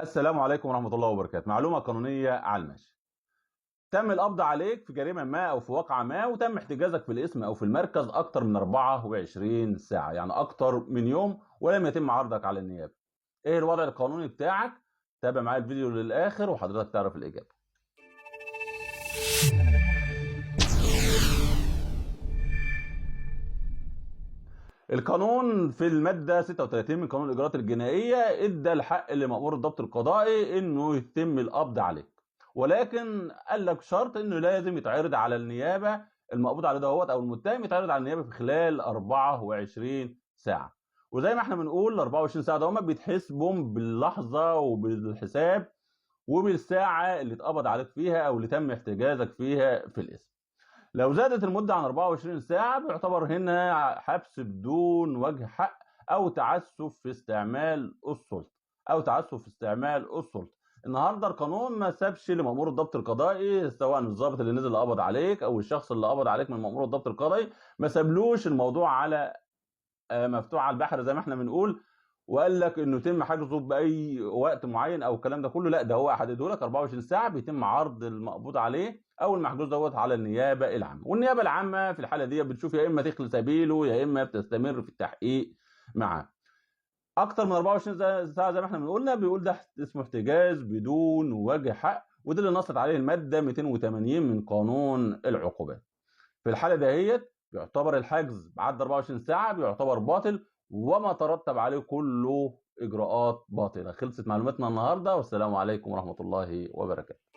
السلام عليكم ورحمة الله وبركاته. معلومة قانونية على المشي. تم القبض عليك في جريمة ما أو في واقعة ما، وتم احتجازك في الاسم أو في المركز أكتر من 24 ساعة، يعني أكتر من يوم، ولم يتم عرضك على النيابة. إيه الوضع القانوني بتاعك؟ تابع معايا الفيديو للآخر وحضرتك تعرف الإجابة. القانون في المادة 36 من قانون الإجراءات الجنائية ادى الحق لمأمور الضبط القضائي إنه يتم القبض عليك، ولكن قال لك شرط إنه لازم يتعرض على النيابة المقبوض عليه دوت أو المتهم يتعرض على النيابة في خلال 24 ساعة. وزي ما احنا بنقول ال 24 ساعة ده بيتحسبوا باللحظة وبالحساب وبالساعة اللي اتقبض عليك فيها أو اللي تم احتجازك فيها في الاسم. لو زادت المدة عن 24 ساعة بيعتبر هنا حبس بدون وجه حق أو تعسف في استعمال السلطة النهارده القانون ما سابش لمأمور الضبط القضائي، سواء الضابط اللي نزل اللي قبض عليك أو الشخص اللي قبض عليك من مأمور الضبط القضائي، ما سابلوش الموضوع على مفتوح على البحر زي ما احنا بنقول، وقال لك انه يتم حجزه باي وقت معين او الكلام ده كله. لا، ده هو حدده لك 24 ساعه بيتم عرض المقبوض عليه او المحجوز دوت على النيابه العامه. والنيابه العامه في الحاله دي بتشوف يا اما تخلي سبيله يا اما بتستمر في التحقيق معاه. اكتر من 24 ساعه زي ما احنا بنقولنا بيقول ده اسمه احتجاز بدون وجه حق، وده اللي نصت عليه الماده 280 من قانون العقوبات. في الحالة دهيت بيعتبر الحجز بعد 24 ساعة بيعتبر باطل، وما ترتب عليه كله إجراءات باطلة. خلصت معلوماتنا النهاردة، والسلام عليكم ورحمة الله وبركاته.